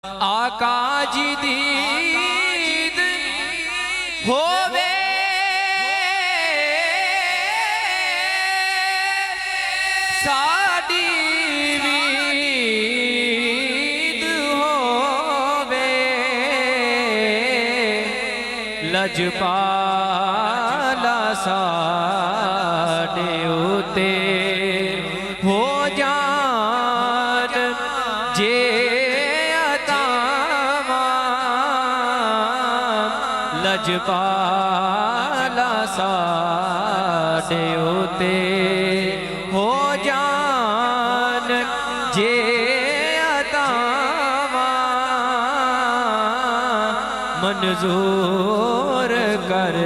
आका जी दीद होवे साडी वीद होवे लजपाला साडे उते हो जान जे लजपाला साडे उते हो जान जे अतावा मंजूर कर